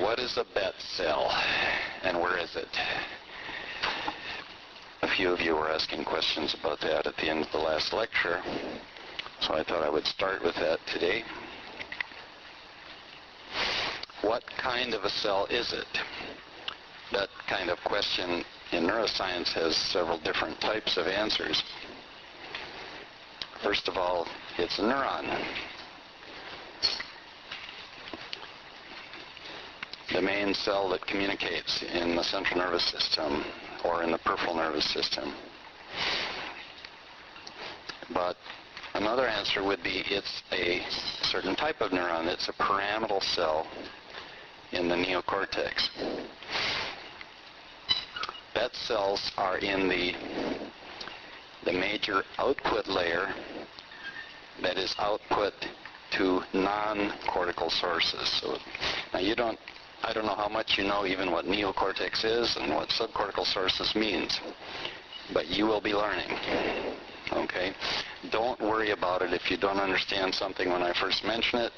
What is a bet cell, and where is it? A few of you were asking questions about that at the end of the last lecture, so I thought I would start with that today. What kind of a cell is it? That kind of question in neuroscience has several different types of answers. First of all, it's a neuron. The main cell that communicates in the central nervous system or in the peripheral nervous system. But another answer would be it's a certain type of neuron. It's a pyramidal cell in the neocortex. Bet cells are in the major output layer that is output to non-cortical sources. So now I don't know how much you know even what neocortex is and what subcortical sources means, but you will be learning, okay? Don't worry about it if you don't understand something when I first mention it.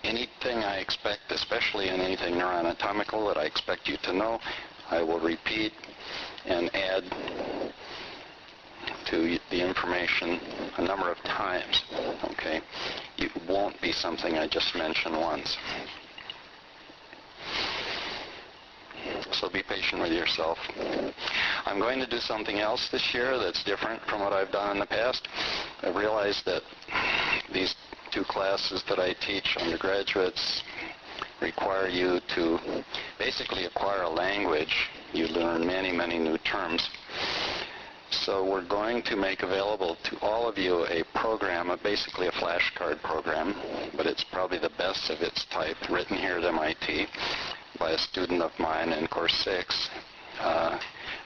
Anything I expect, especially in anything neuroanatomical that I expect you to know, I will repeat and add to the information a number of times, okay? It won't be something I just mentioned once. So be patient with yourself. I'm going to do something else this year that's different from what I've done in the past. I've realized that these two classes that I teach, undergraduates, require you to basically acquire a language. You learn many, many new terms. So we're going to make available to all of you a program, basically a flashcard program, but it's probably the best of its type, written here at MIT by a student of mine in course 6,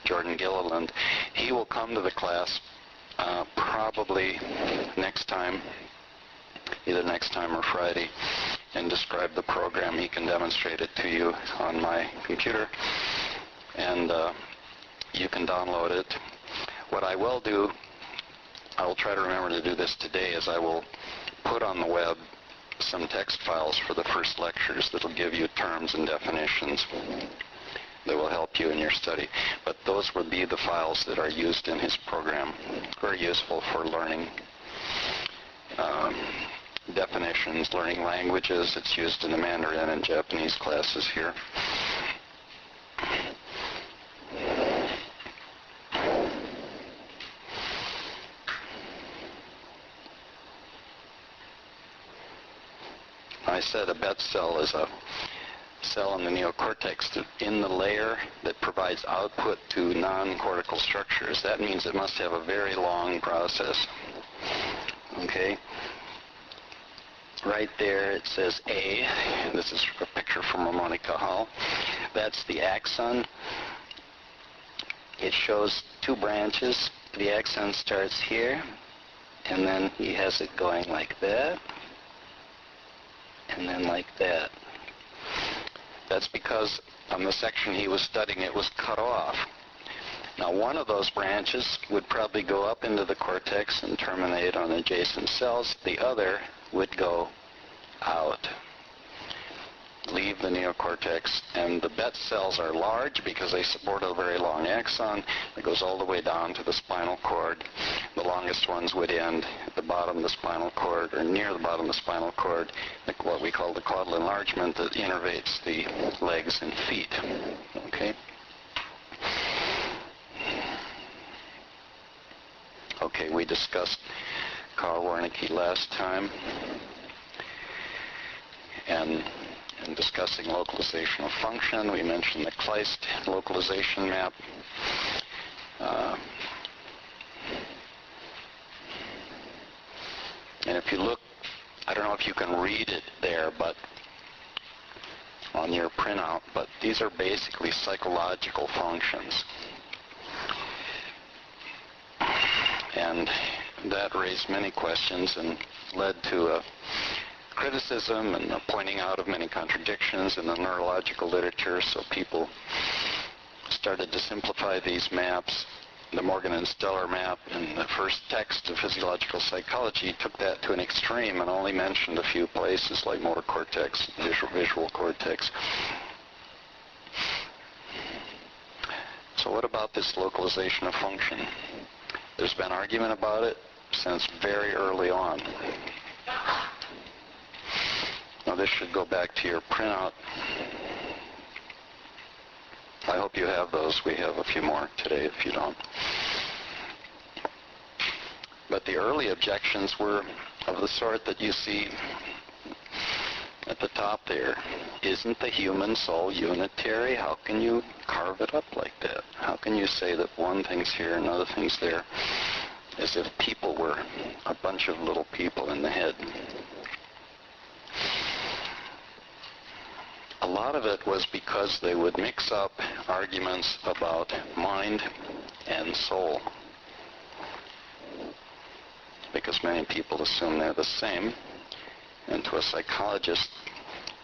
Jordan Gilliland. He will come to the class probably next time, either next time or Friday, and describe the program. He can demonstrate it to you on my computer, and you can download it. What I will do, I will try to remember to do this today, is I will put on the web some text files for the first lectures that will give you terms and definitions that will help you in your study. But those would be the files that are used in his program. Very useful for learning definitions, learning languages. It's used in the Mandarin and Japanese classes here. I said a bet cell is a cell in the neocortex in the layer that provides output to non-cortical structures. That means it must have a very long process. Okay? Right there it says A. This is a picture from Ramon y Cajal. That's the axon. It shows two branches. The axon starts here, and then he has it going like that, and then like that. That's because on the section he was studying it was cut off. Now one of those branches would probably go up into the cortex and terminate on adjacent cells. The other would go out, leave the neocortex, and the bet cells are large because they support a very long axon that goes all the way down to the spinal cord. The longest ones would end at the bottom of the spinal cord, or near the bottom of the spinal cord, like what we call the caudal enlargement that innervates the legs and feet. Okay? Okay, we discussed Karl Wernicke last time, and in discussing localization of function, we mentioned the Kleist localization map. And if you look, I don't know if you can read it there, but on your printout, but these are basically psychological functions. And that raised many questions and led to a criticism and a pointing out of many contradictions in the neurological literature, so people started to simplify these maps the Morgan and Stellar map in the first text of physiological psychology took that to an extreme and only mentioned a few places like motor cortex, visual cortex. So what about this localization of function? There's been argument about it since very early on. Now this should go back to your printout. I hope you have those. We have a few more today if you don't. But the early objections were of the sort that you see at the top there. Isn't the human soul unitary? How can you carve it up like that? How can you say that one thing's here and other thing's there, as if people were a bunch of little people in the head? A lot of it was because they would mix up arguments about mind and soul, because many people assume they're the same. And to a psychologist,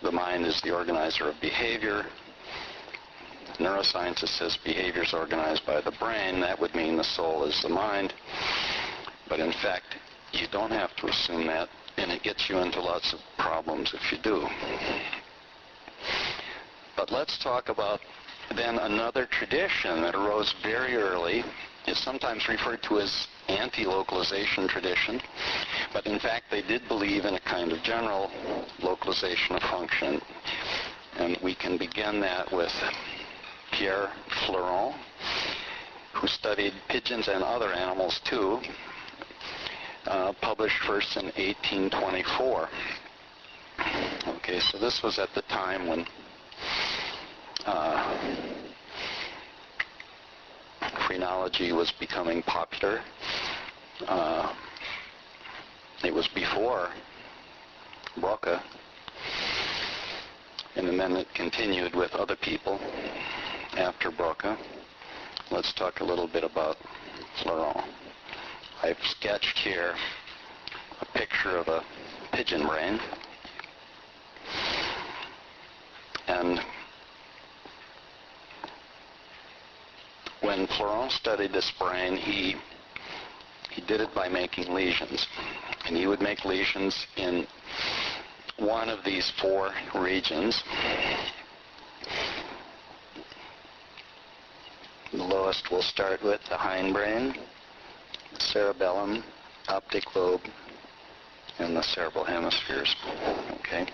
the mind is the organizer of behavior. Neuroscientist says behavior is organized by the brain. That would mean the soul is the mind. But in fact, you don't have to assume that, and it gets you into lots of problems if you do. But let's talk about then another tradition that arose very early. It's sometimes referred to as anti-localization tradition, but in fact they did believe in a kind of general localization of function. And we can begin that with Pierre Fleuron, who studied pigeons and other animals too, published first in 1824. Okay, so this was at the time when phrenology was becoming popular. It was before Broca, and then it continued with other people after Broca. Let's talk a little bit about Fleuron. I've sketched here a picture of a pigeon brain, and when Fleuron studied this brain, he did it by making lesions. And he would make lesions in one of these four regions. The lowest we'll start with, the hindbrain, cerebellum, optic lobe, and the cerebral hemispheres. Okay.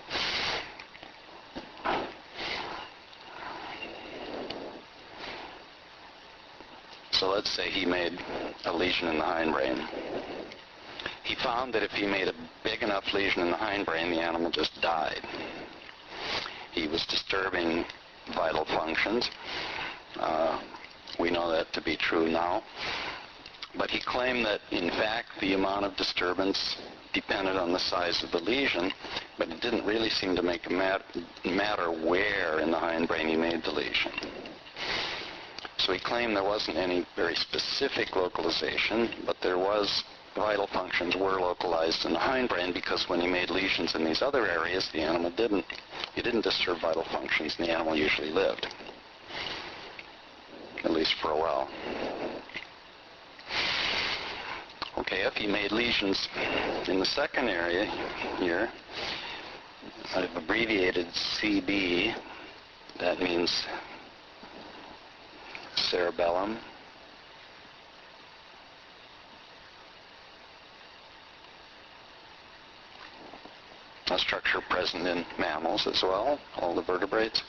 So let's say he made a lesion in the hindbrain. He found that if he made a big enough lesion in the hindbrain, the animal just died. He was disturbing vital functions. We know that to be true now. But he claimed that, in fact, the amount of disturbance depended on the size of the lesion, but it didn't really seem to make a matter where in the hindbrain he made the lesion. So he claimed there wasn't any very specific localization, but there was vital functions were localized in the hindbrain, because when he made lesions in these other areas, the animal didn't. He didn't disturb vital functions, and the animal usually lived, at least for a while. Okay, if he made lesions in the second area here, I've abbreviated CB. That means cerebellum, a structure present in mammals as well, all the vertebrates.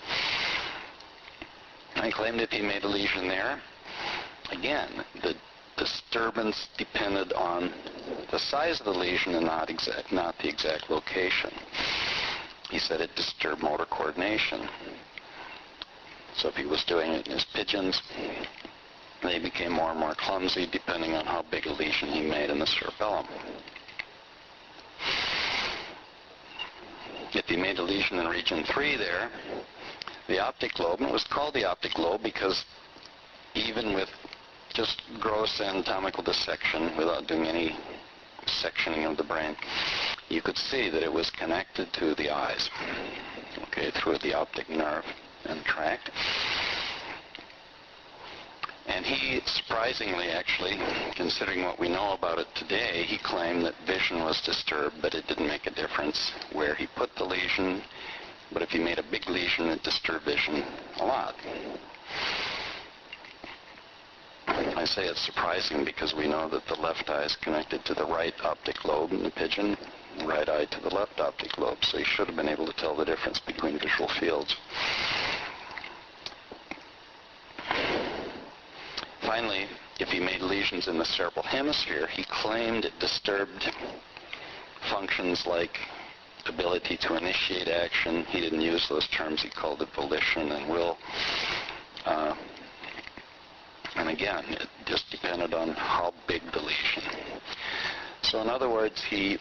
I claimed if he made a lesion there, again, the disturbance depended on the size of the lesion and not the exact location. He said it disturbed motor coordination. So if he was doing it in his pigeons, they became more and more clumsy depending on how big a lesion he made in the cerebellum. If he made a lesion in region 3 there, the optic lobe, and it was called the optic lobe because even with just gross anatomical dissection, without doing any sectioning of the brain, you could see that it was connected to the eyes, okay, through the optic nerve and tract. And he, surprisingly actually, considering what we know about it today, he claimed that vision was disturbed, but it didn't make a difference where he put the lesion. But if he made a big lesion, it disturbed vision a lot. I say it's surprising because we know that the left eye is connected to the right optic lobe in the pigeon, the right eye to the left optic lobe, so he should have been able to tell the difference between visual fields. Finally, if he made lesions in the cerebral hemisphere, he claimed it disturbed functions like ability to initiate action. He didn't use those terms. He called it volition and will. And again, it just depended on how big the lesion. So in other words, he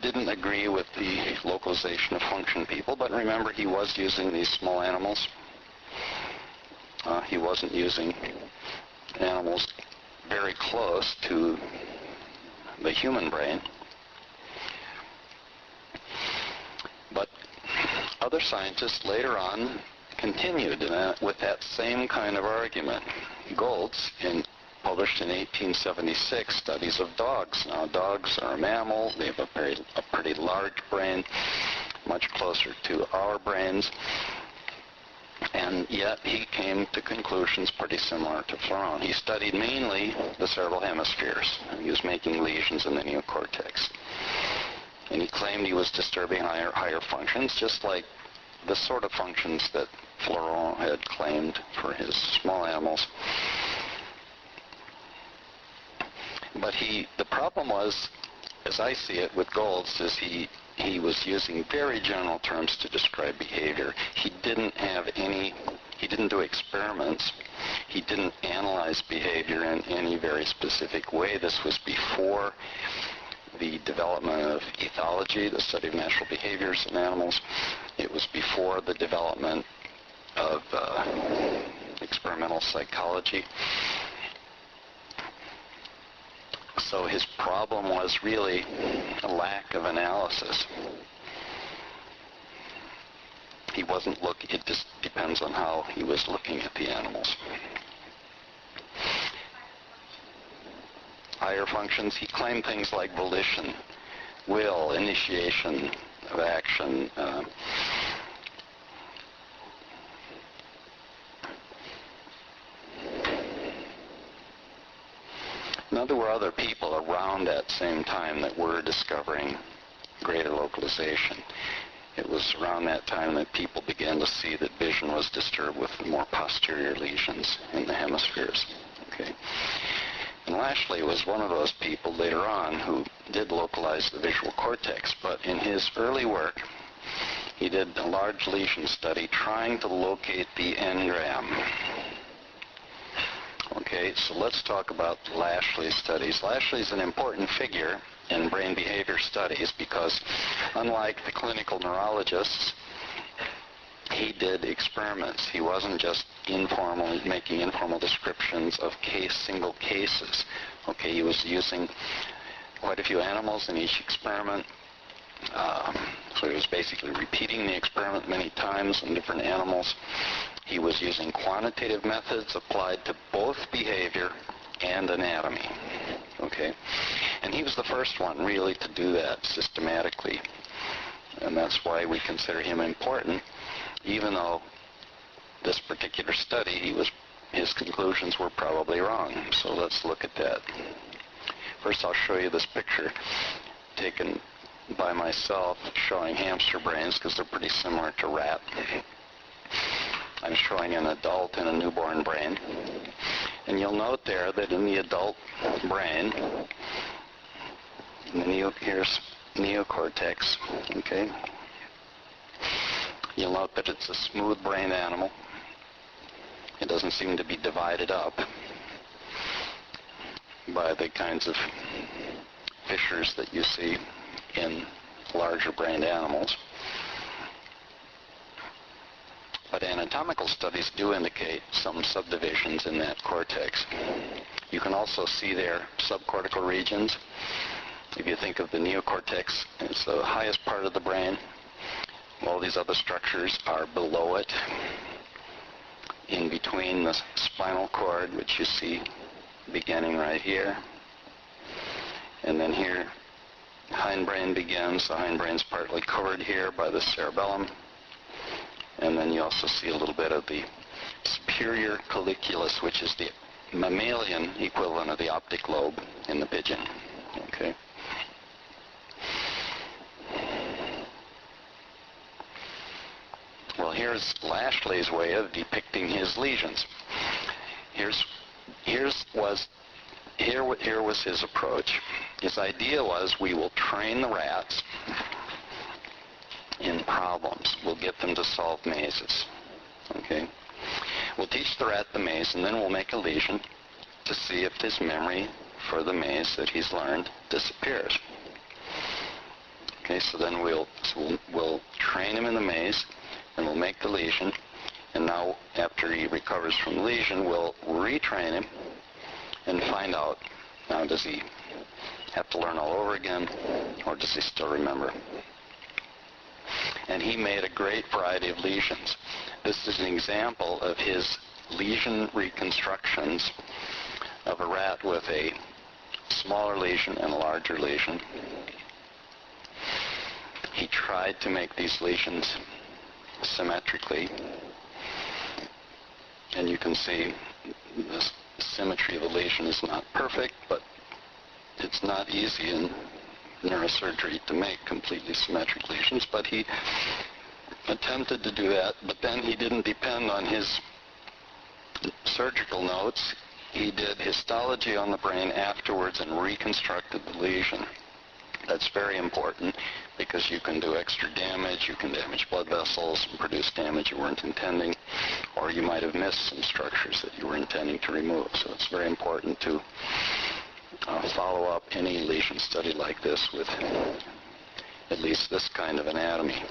didn't agree with the localization of function people, but remember, he was using these small animals. He wasn't using animals very close to the human brain. But other scientists later on continued with that same kind of argument. Goltz published in 1876 studies of dogs. Now, dogs are a mammal. They have a pretty large brain, much closer to our brains. And yet he came to conclusions pretty similar to Floron. He studied mainly the cerebral hemispheres. He was making lesions in the neocortex. And he claimed he was disturbing higher functions, just like the sort of functions that Floron had claimed for his small animals. But the problem was, as I see it with Goltz, is he was using very general terms to describe behavior. He didn't do experiments. He didn't analyze behavior in any very specific way. This was before the development of ethology, the study of natural behaviors in animals. It was before the development of experimental psychology. So his problem was really a lack of analysis. It just depends on how he was looking at the animals. Higher functions, he claimed things like volition, will, initiation of action. Now, there were other people around that same time that were discovering greater localization. It was around that time that people began to see that vision was disturbed with more posterior lesions in the hemispheres. Okay. And Lashley was one of those people later on who did localize the visual cortex, but in his early work, he did a large lesion study trying to locate the engram. Okay, so let's talk about Lashley's studies. Lashley's an important figure in brain behavior studies because, unlike the clinical neurologists, he did experiments. He wasn't just making informal descriptions of single cases. Okay, he was using quite a few animals in each experiment. So he was basically repeating the experiment many times in different animals. He was using quantitative methods applied to both behavior and anatomy. Okay, and he was the first one really to do that systematically, and that's why we consider him important, even though this particular study, his conclusions were probably wrong. So let's look at that. First, I'll show you this picture taken by myself showing hamster brains because they're pretty similar to rat. I'm showing an adult and a newborn brain. And you'll note there that in the adult brain, here's neocortex, okay? You'll note that it's a smooth-brained animal. It doesn't seem to be divided up by the kinds of fissures that you see in larger-brained animals. But anatomical studies do indicate some subdivisions in that cortex. You can also see there subcortical regions. If you think of the neocortex, it's the highest part of the brain. All these other structures are below it. in between the spinal cord, which you see beginning right here. And then here, hindbrain begins. The hindbrain's partly covered here by the cerebellum. And then you also see a little bit of the superior colliculus, which is the mammalian equivalent of the optic lobe in the pigeon. Okay. Well, here's Lashley's way of depicting his lesions. Here was his approach. His idea was, we will train the rats in problems. We'll get them to solve mazes. Okay? We'll teach the rat the maze, and then we'll make a lesion to see if his memory for the maze that he's learned disappears. Okay, so then we'll train him in the maze, and we'll make the lesion, and now after he recovers from the lesion, we'll retrain him and find out, now does he have to learn all over again, or does he still remember? And he made a great variety of lesions. This is an example of his lesion reconstructions of a rat with a smaller lesion and a larger lesion. He tried to make these lesions symmetrically, and you can see the symmetry of the lesion is not perfect, but it's not easy in neurosurgery to make completely symmetric lesions, but he attempted to do that, but then he didn't depend on his surgical notes. He did histology on the brain afterwards and reconstructed the lesion. That's very important because you can do extra damage, you can damage blood vessels and produce damage you weren't intending, or you might have missed some structures that you were intending to remove. So it's very important to follow up any lesion study like this with at least this kind of anatomy,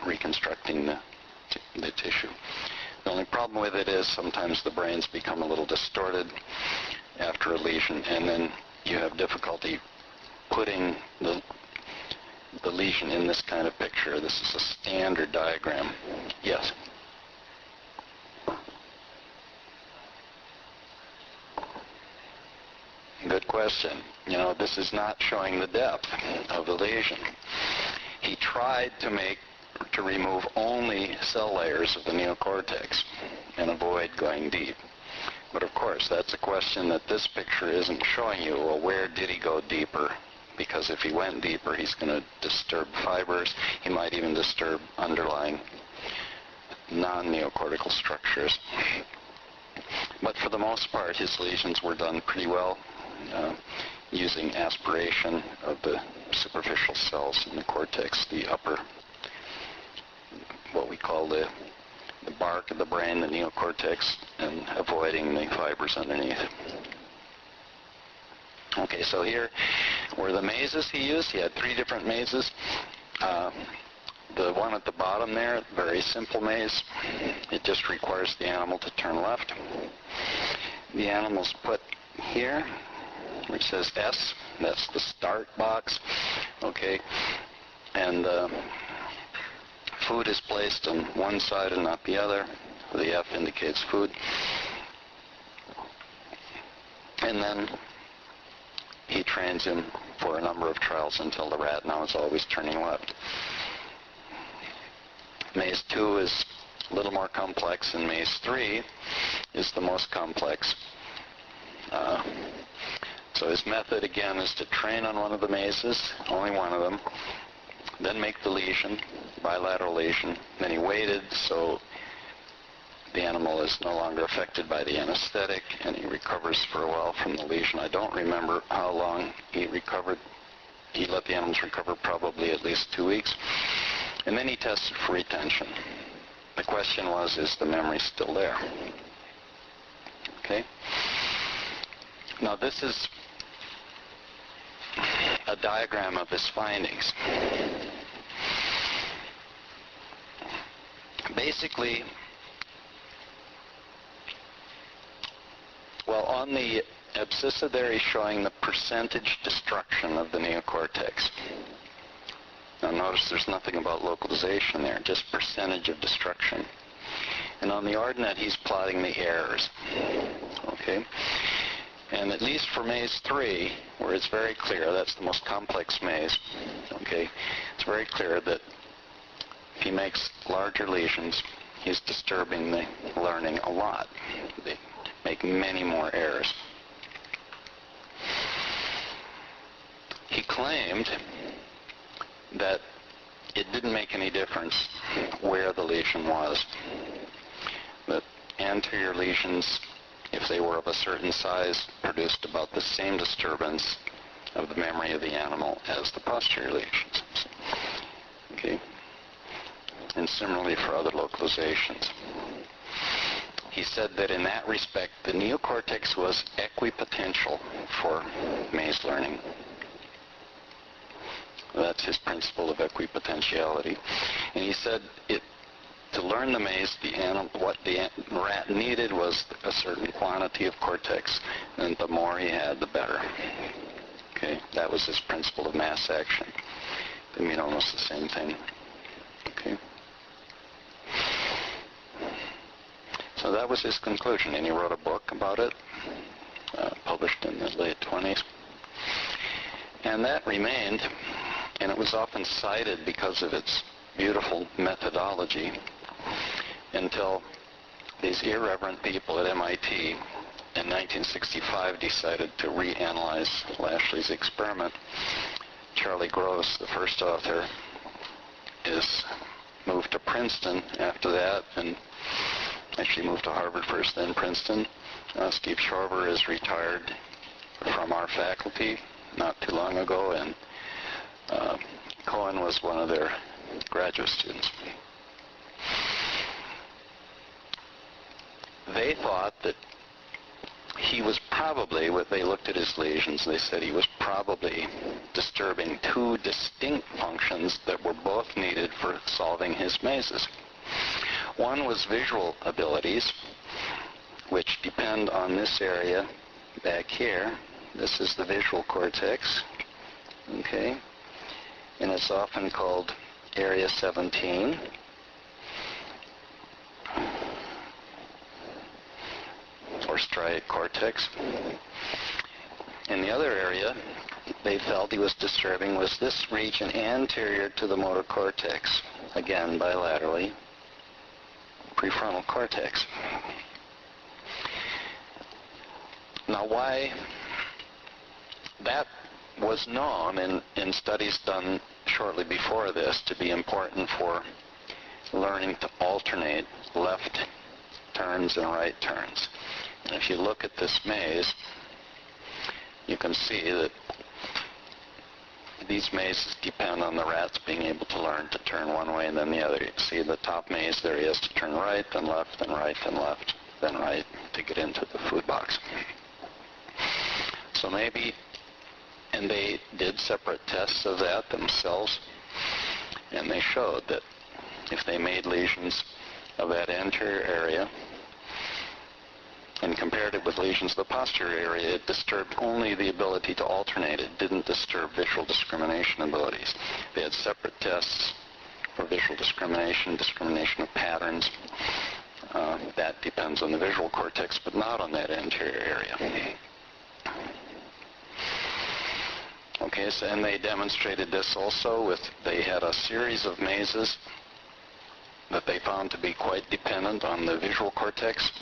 reconstructing the tissue. The only problem with it is sometimes the brains become a little distorted after a lesion, and then you have difficulty putting the lesion in this kind of picture. This is a standard diagram. Yes? Good question. You know, this is not showing the depth of the lesion. He tried to remove only cell layers of the neocortex and avoid going deep. But of course, that's a question that this picture isn't showing you. Well, where did he go deeper? Because if he went deeper, he's going to disturb fibers. He might even disturb underlying non-neocortical structures. But for the most part, his lesions were done pretty well using aspiration of the superficial cells in the cortex, the upper, what we call the bark of the brain, the neocortex, and avoiding the fibers underneath. Okay, so here were the mazes he used. He had 3 different mazes. The one at the bottom there, very simple maze. It just requires the animal to turn left. The animal's put here, which says S. That's the start box. Okay, and food is placed on one side and not the other. The F indicates food. And then he trains him for a number of trials until the rat now is always turning left. Maze 2 is a little more complex, and Maze 3 is the most complex. So his method, again, is to train on one of the mazes, only one of them, then make the lesion, bilateral lesion. Then he waited so the animal is no longer affected by the anesthetic, and he recovers for a while from the lesion. I don't remember how long he recovered. He let the animals recover probably at least 2 weeks. And then he tested for retention. The question was, is the memory still there? Okay? Now this is a diagram of his findings. Basically, well, on the abscissa there he's showing the percentage destruction of the neocortex. Now notice there's nothing about localization there, just percentage of destruction. And on the ordinate, he's plotting the errors. Okay? And at least for maze 3, where it's very clear, that's the most complex maze, okay, it's very clear that if he makes larger lesions, he's disturbing the learning a lot. They make many more errors. He claimed that it didn't make any difference where the lesion was. That anterior lesions, if they were of a certain size, produced about the same disturbance of the memory of the animal as the posterior lesions. Okay? And similarly for other localizations. He said that in that respect, the neocortex was equipotential for maze learning. That's his principle of equipotentiality. And he said to learn the maze, what the rat needed was a certain quantity of cortex, and the more he had, the better. Okay, that was his principle of mass action. They mean almost the same thing. Okay. So that was his conclusion, and he wrote a book about it, published in the late 20s. And that remained, and it was often cited because of its beautiful methodology, until these irreverent people at MIT in 1965 decided to reanalyze Lashley's experiment. Charlie Gross, the first author, is moved to Princeton after that, and actually moved to Harvard first, then Princeton. Steve Shorver is retired from our faculty not too long ago, and Cohen was one of their graduate students. They thought that he was probably, they looked at his lesions, they said he was probably disturbing two distinct functions that were both needed for solving his mazes. One was visual abilities, which depend on this area back here. This is the visual cortex, okay? And it's often called Area 17. Or striate cortex. And the other area they felt he was disturbing was this region anterior to the motor cortex, again bilaterally, prefrontal cortex. Now why that was known in studies done shortly before this to be important for learning to alternate left turns and right turns. And if you look at this maze, you can see that these mazes depend on the rats being able to learn to turn one way and then the other. You see the top maze there, he has to turn right, then left, then right, then left, then right to get into the food box. So maybe, and they did separate tests of that themselves, and they showed that if they made lesions of that anterior area and compared it with lesions of the posterior area, it disturbed only the ability to alternate. It didn't disturb visual discrimination abilities. They had separate tests for visual discrimination, discrimination of patterns. That depends on the visual cortex, but not on that anterior area. Okay, so, and they demonstrated this also with, they had a series of mazes that they found to be quite dependent on the visual cortex,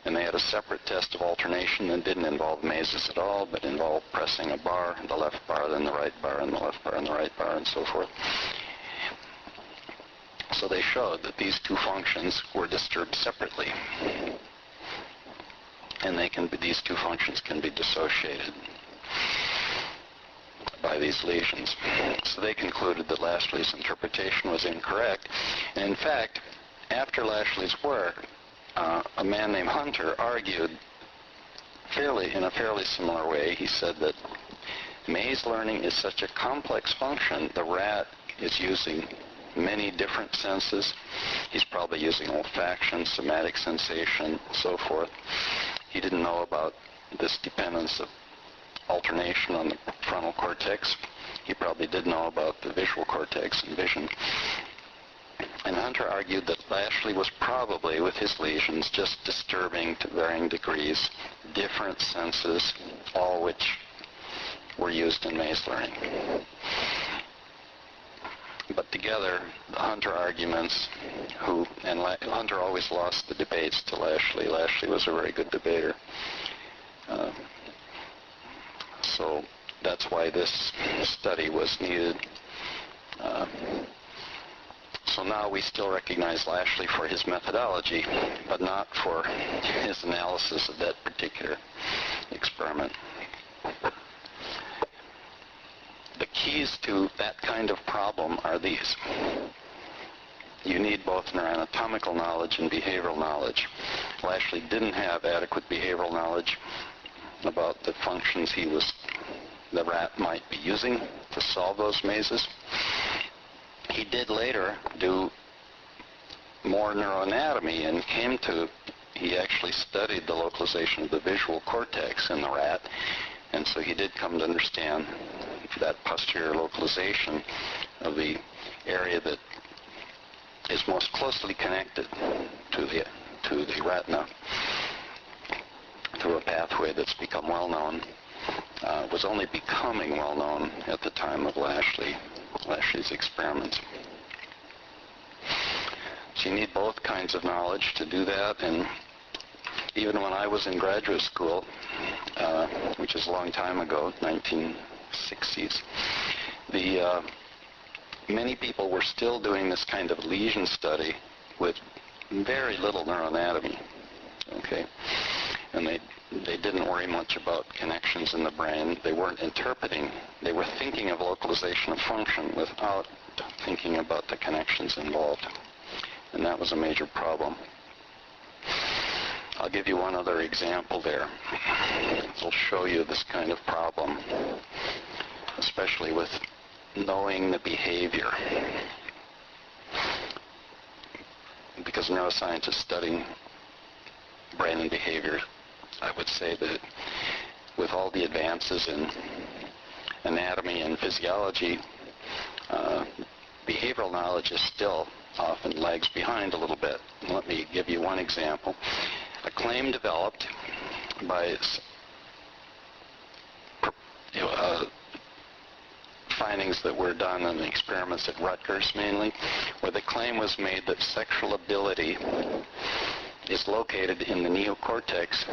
and they had a separate test of alternation that didn't involve mazes at all, but involved pressing a bar, the left bar, then the right bar, and the left bar, and the right bar, and so forth. So they showed that these two functions were disturbed separately, and these two functions can be dissociated by these lesions. So they concluded that Lashley's interpretation was incorrect. And in fact, after Lashley's work, a man named Hunter argued in a fairly similar way. He said that maze learning is such a complex function, the rat is using many different senses. He's probably using olfaction, somatic sensation, so forth. He didn't know about this dependence of alternation on the frontal cortex. He probably did know about the visual cortex and vision. And Hunter argued that Lashley was probably, with his lesions, just disturbing to varying degrees different senses, all which were used in maze learning. But together, the Hunter arguments, Hunter always lost the debates to Lashley. Lashley was a very good debater. So that's why this study was needed. So now we still recognize Lashley for his methodology, but not for his analysis of that particular experiment. The keys to that kind of problem are these. You need both neuroanatomical knowledge and behavioral knowledge. Lashley didn't have adequate behavioral knowledge about the functions the rat might be using to solve those mazes. He did later do more neuroanatomy and he actually studied the localization of the visual cortex in the rat, and so he did come to understand that posterior localization of the area that is most closely connected to the retina through a pathway that's become well known, was only becoming well known at the time of Lashley's experiments. So you need both kinds of knowledge to do that, and even when I was in graduate school, which is a long time ago, 1960s, many people were still doing this kind of lesion study with very little neuroanatomy, okay? And they didn't worry much about connections in the brain. They weren't interpreting. They were thinking of localization of function without thinking about the connections involved. And that was a major problem. I'll give you one other example there. It'll show you this kind of problem, especially with knowing the behavior. Because neuroscience is studying brain and behavior, I would say that with all the advances in anatomy and physiology, behavioral knowledge is still often lags behind a little bit. Let me give you one example. A claim developed by findings that were done in experiments at Rutgers mainly, where the claim was made that sexual ability is located in the neocortex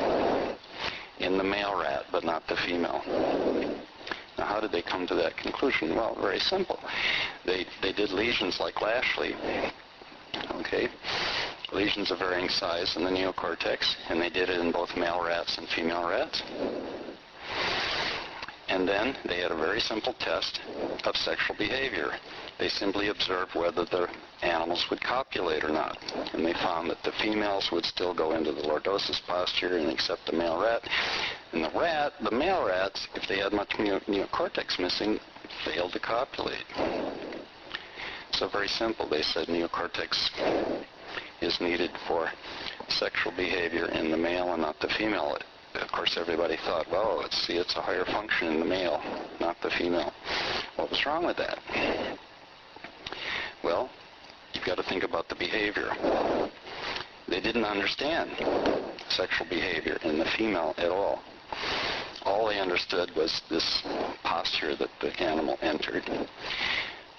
in the male rat, but not the female. Now, how did they come to that conclusion? Well, very simple. They did lesions like Lashley, okay, lesions of varying size in the neocortex, and they did it in both male rats and female rats. And then they had a very simple test of sexual behavior. They simply observed whether the animals would copulate or not. And they found that the females would still go into the lordosis posture and accept the male rat. And the male rats, if they had much neocortex missing, failed to copulate. So very simple. They said neocortex is needed for sexual behavior in the male and not the female. Of course, everybody thought, well, it's a higher function in the male, not the female. What was wrong with that? Well, you've got to think about the behavior. They didn't understand sexual behavior in the female at all. All they understood was this posture that the animal entered.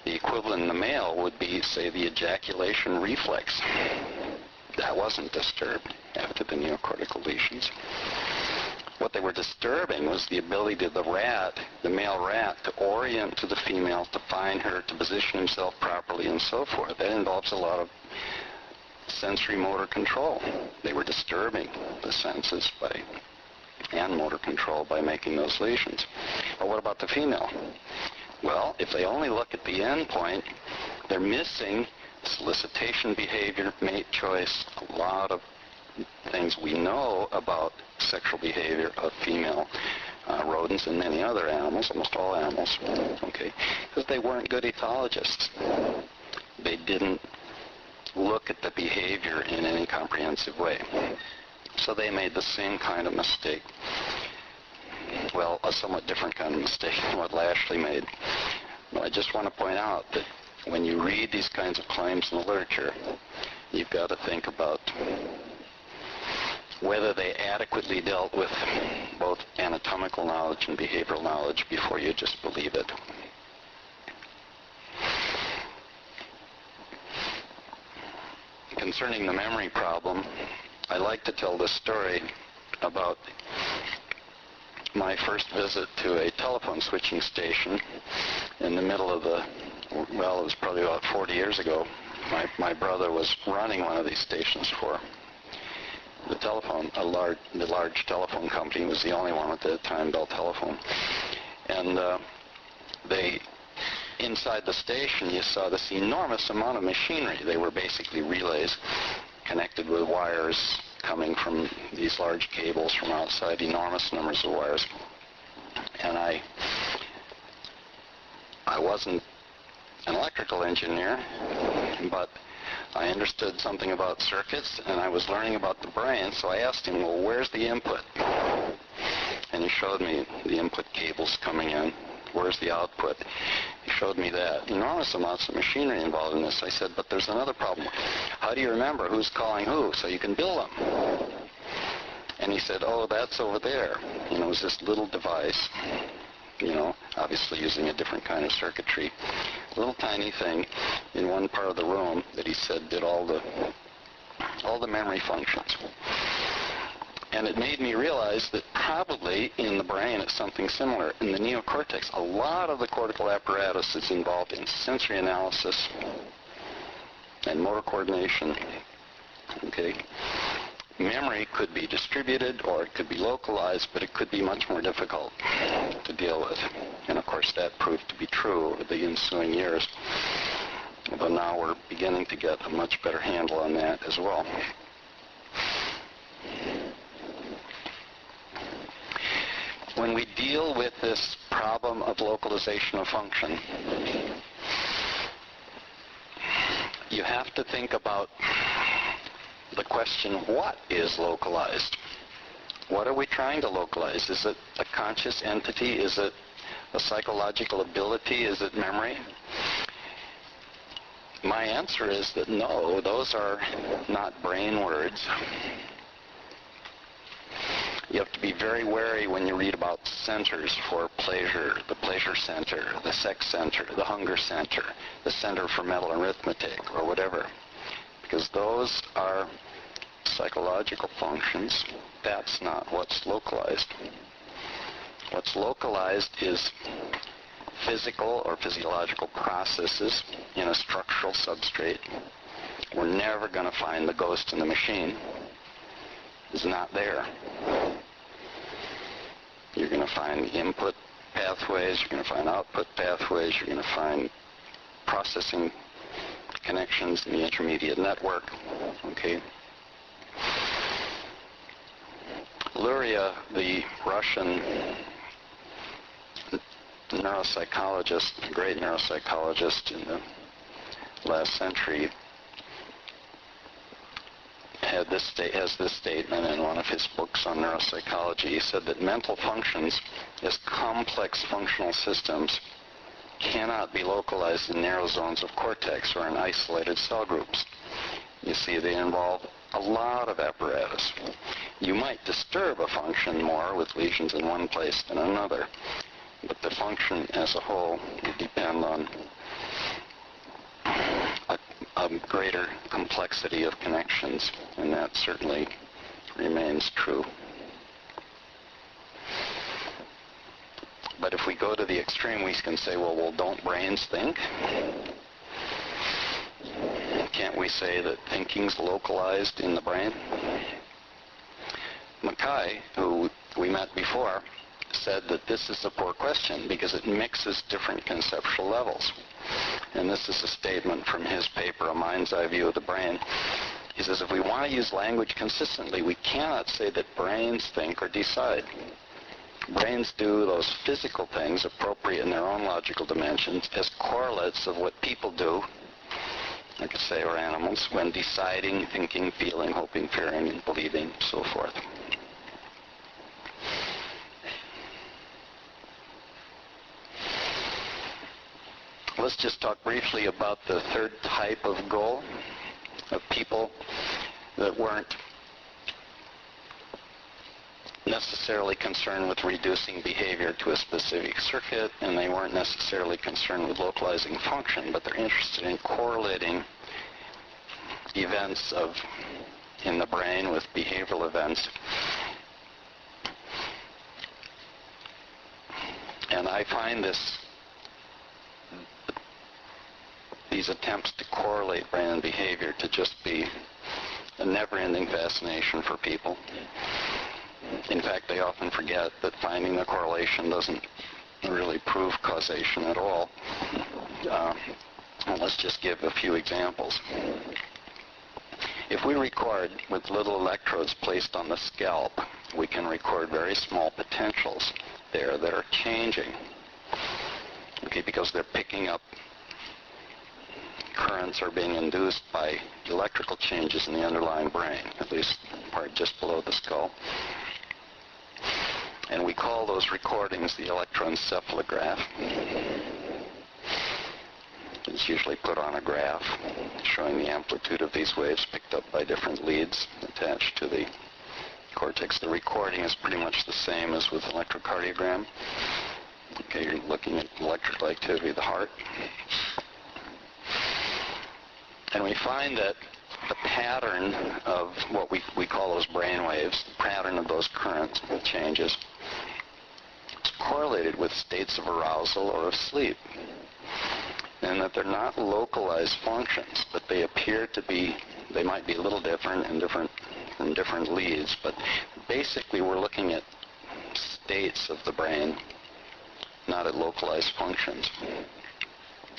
The equivalent in the male would be, say, the ejaculation reflex. That wasn't disturbed after the neocortical lesions. What they were disturbing was the ability of the male rat, to orient to the female, to find her, to position himself properly, and so forth. That involves a lot of sensory motor control. They were disturbing the senses and motor control by making those lesions. But what about the female? Well, if they only look at the end point, they're missing solicitation behavior, mate choice, a lot of things we know about sexual behavior of female rodents and many other animals, almost all animals, okay, because they weren't good ethologists. They didn't look at the behavior in any comprehensive way. So they made the same kind of mistake. Well, a somewhat different kind of mistake than what Lashley made. But I just want to point out that when you read these kinds of claims in the literature, you've got to think about whether they adequately dealt with both anatomical knowledge and behavioral knowledge before you just believe it. Concerning the memory problem, I like to tell this story about my first visit to a telephone switching station in the middle of the, well, it was probably about 40 years ago. My brother was running one of these stations for the telephone, the large telephone company. Was the only one at that time, Bell Telephone. And inside the station, you saw this enormous amount of machinery. They were basically relays connected with wires coming from these large cables from outside, enormous numbers of wires. And I wasn't an electrical engineer, but I understood something about circuits, and I was learning about the brain, so I asked him, well, where's the input? And he showed me the input cables coming in. Where's the output? He showed me that. Enormous amounts of machinery involved in this. I said, but there's another problem. How do you remember who's calling who so you can bill them? And he said, oh, that's over there. You know, it was this little device, you know, obviously using a different kind of circuitry. Little tiny thing in one part of the room that he said did all the memory functions. And it made me realize that probably in the brain it's something similar. In the neocortex, a lot of the cortical apparatus is involved in sensory analysis and motor coordination. Okay? Memory could be distributed or it could be localized, but it could be much more difficult to deal with. And of course that proved to be true over the ensuing years. But now we're beginning to get a much better handle on that as well. When we deal with this problem of localization of function, you have to think about the question, what is localized? What are we trying to localize? Is it a conscious entity? Is it a psychological ability? Is it memory? My answer is that no, those are not brain words. You have to be very wary when you read about centers for pleasure, the pleasure center, the sex center, the hunger center, the center for mental arithmetic, or whatever. Because those are psychological functions. That's not what's localized. What's localized is physical or physiological processes in a structural substrate. We're never going to find the ghost in the machine. It's not there. You're going to find input pathways, you're going to find output pathways, you're going to find processing connections in the intermediate network. Okay. Luria, the Russian neuropsychologist, a great neuropsychologist in the last century, has this statement in one of his books on neuropsychology. He said that mental functions as complex functional systems cannot be localized in narrow zones of cortex or in isolated cell groups. You see, they involve a lot of apparatus. You might disturb a function more with lesions in one place than another, but the function as a whole would depend on a greater complexity of connections, and that certainly remains true. But if we go to the extreme, we can say, well, don't brains think? Can't we say that thinking's localized in the brain? Mackay, who we met before, said that this is a poor question because it mixes different conceptual levels. And this is a statement from his paper, A Mind's Eye View of the Brain. He says, if we want to use language consistently, we cannot say that brains think or decide. Brains do those physical things appropriate in their own logical dimensions as correlates of what people do, I could say, or animals, when deciding, thinking, feeling, hoping, fearing, and believing, so forth. let's just talk briefly about the third type of goal of people that weren't necessarily concerned with reducing behavior to a specific circuit, and they weren't necessarily concerned with localizing function, but they're interested in correlating events in the brain with behavioral events. And I find these attempts to correlate brain and behavior to just be a never-ending fascination for people. In fact, they often forget that finding the correlation doesn't really prove causation at all. Let's just give a few examples. If we record with little electrodes placed on the scalp, we can record very small potentials there that are changing, okay, because they're picking up currents are being induced by electrical changes in the underlying brain, at least part just below the skull. And we call those recordings the electroencephalograph. It's usually put on a graph showing the amplitude of these waves picked up by different leads attached to the cortex. The recording is pretty much the same as with electrocardiogram. Okay, you're looking at electrical activity of the heart. And we find that the pattern of what we call those brain waves, the pattern of those current changes, is correlated with states of arousal or of sleep. And that they're not localized functions, but they appear to be, they might be a little different from different leads, but basically we're looking at states of the brain, not at localized functions.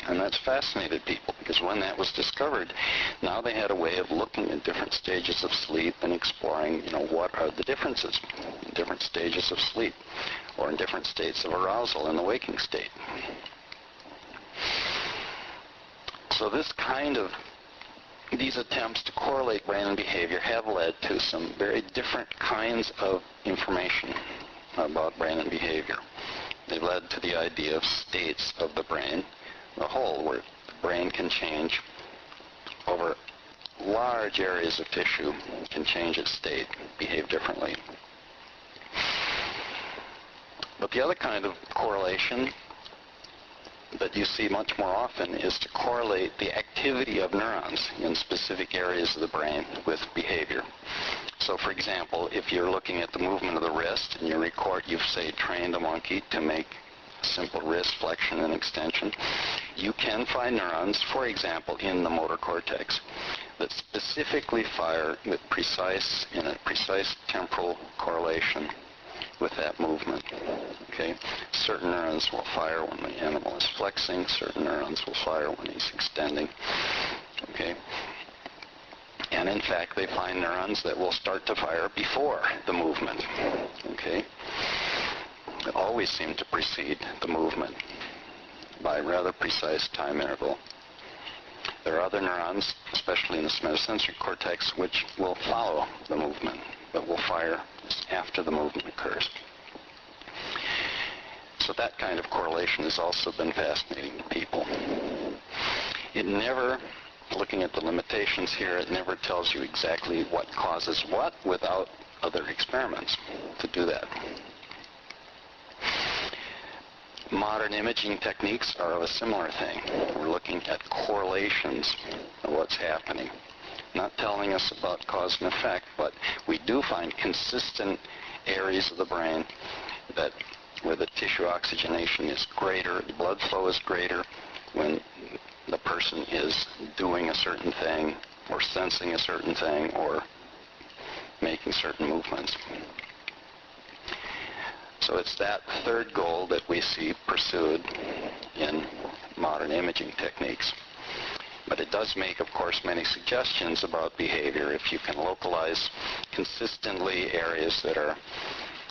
And that's fascinated people, because when that was discovered, now they had a way of looking at different stages of sleep and exploring, what are the differences in different stages of sleep or in different states of arousal in the waking state. So these attempts to correlate brain and behavior have led to some very different kinds of information about brain and behavior. They've led to the idea of states of the brain, the whole, where the brain can change over large areas of tissue, can change its state, behave differently. But the other kind of correlation that you see much more often is to correlate the activity of neurons in specific areas of the brain with behavior. So for example, if you're looking at the movement of the wrist and you've say trained a monkey to make simple wrist flexion and extension, you can find neurons, for example, in the motor cortex that specifically fire in a precise temporal correlation with that movement. Okay? Certain neurons will fire when the animal is flexing, certain neurons will fire when he's extending. Okay? And in fact, they find neurons that will start to fire before the movement. Okay? They always seem to precede the movement by a rather precise time interval. There are other neurons, especially in the somatosensory cortex, which will follow the movement, but will fire after the movement occurs. So that kind of correlation has also been fascinating to people. Looking at the limitations here, it never tells you exactly what causes what without other experiments to do that. Modern imaging techniques are of a similar thing. We're looking at correlations of what's happening. Not telling us about cause and effect, but we do find consistent areas of the brain where the tissue oxygenation is greater, the blood flow is greater when the person is doing a certain thing or sensing a certain thing or making certain movements. So it's that third goal that we see pursued in modern imaging techniques. But it does make, of course, many suggestions about behavior. If you can localize consistently areas that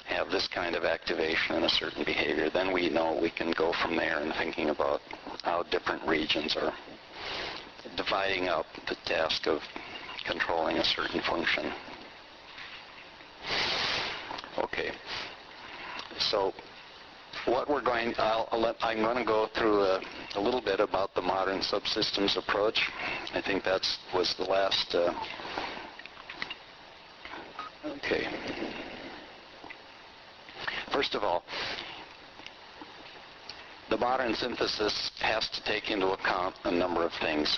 have this kind of activation and a certain behavior, then we know we can go from there in thinking about how different regions are dividing up the task of controlling a certain function. Okay. So what we're going, I'm going to go through a little bit about the modern subsystems approach. I think that was the last. Okay. First of all, the modern synthesis has to take into account a number of things.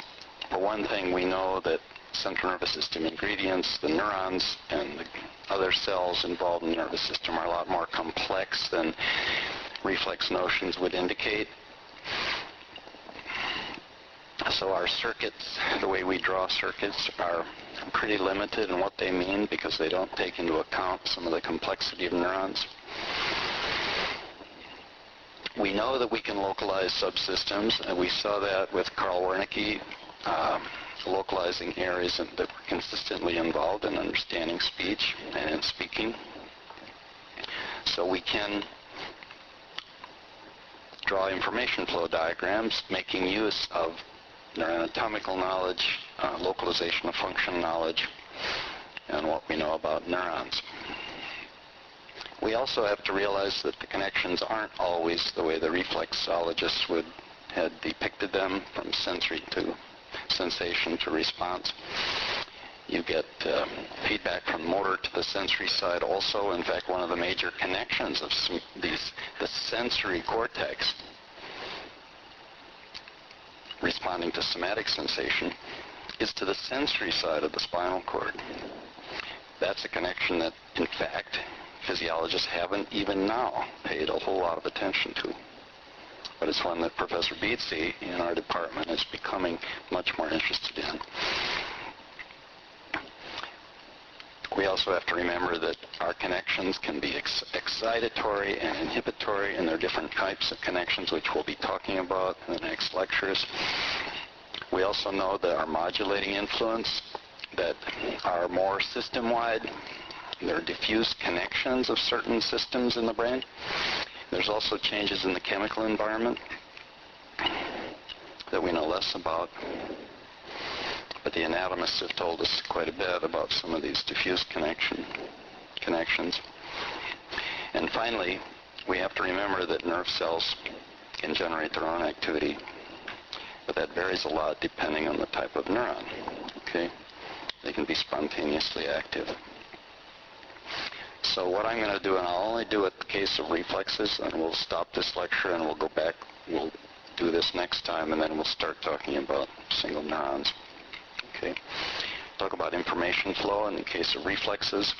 For one thing, we know that central nervous system ingredients, the neurons and the other cells involved in the nervous system are a lot more complex than reflex notions would indicate. So our circuits, the way we draw circuits, are pretty limited in what they mean because they don't take into account some of the complexity of neurons. We know that we can localize subsystems, and we saw that with Carl Wernicke, localizing areas that were consistently involved in understanding speech and in speaking. So we can draw information flow diagrams making use of neuroanatomical knowledge, localization of function knowledge, and what we know about neurons. We also have to realize that the connections aren't always the way the reflexologists had depicted them, from sensory to sensation to response. You get feedback from motor to the sensory side also. In fact, one of the major connections of the sensory cortex responding to somatic sensation is to the sensory side of the spinal cord. That's a connection that, in fact, physiologists haven't even now paid a whole lot of attention to. But it's one that Professor Beatsy in our department is becoming much more interested in. We also have to remember that our connections can be excitatory and inhibitory, and there are different types of connections which we'll be talking about in the next lectures. We also know that our modulating influence, that are more system-wide. There are diffuse connections of certain systems in the brain. There's also changes in the chemical environment that we know less about. But the anatomists have told us quite a bit about some of these diffuse connections. And finally, we have to remember that nerve cells can generate their own activity, but that varies a lot depending on the type of neuron. Okay? They can be spontaneously active. So what I'm going to do, and I'll only do it in the case of reflexes, and we'll stop this lecture and we'll go back, we'll do this next time, and then we'll start talking about single neurons. Okay. Talk about information flow in the case of reflexes,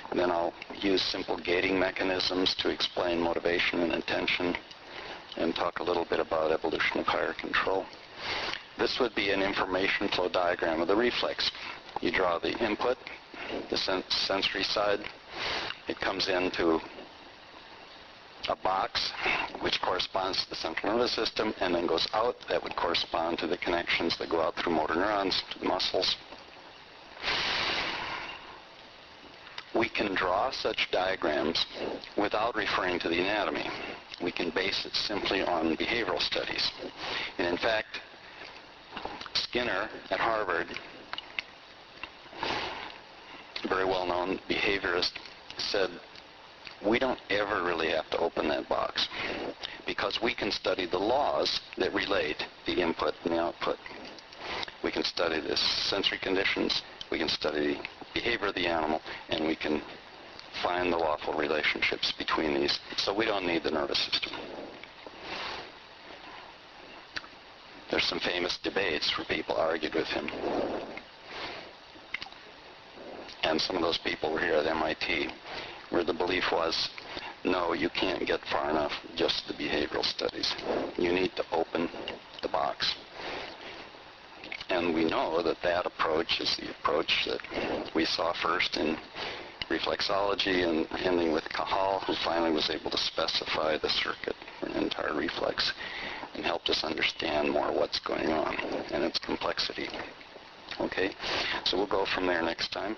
and then I'll use simple gating mechanisms to explain motivation and attention, and talk a little bit about evolution of higher control. This would be an information flow diagram of the reflex. You draw the input, the sensory side. It comes into a box which corresponds to the central nervous system, and then goes out. That would correspond to the connections that go out through motor neurons to the muscles. We can draw such diagrams without referring to the anatomy. We can base it simply on behavioral studies. And in fact, Skinner at Harvard, very well-known behaviorist, said, we don't ever really have to open that box because we can study the laws that relate the input and the output. We can study the sensory conditions, we can study the behavior of the animal, and we can find the lawful relationships between these. So we don't need the nervous system. There's some famous debates where people argued with him. And some of those people were here at MIT, where the belief was, no, you can't get far enough just the behavioral studies. You need to open the box. And we know that that approach is the approach that we saw first in reflexology and ending with Cajal, who finally was able to specify the circuit for an entire reflex and helped us understand more what's going on and its complexity. Okay, so we'll go from there next time.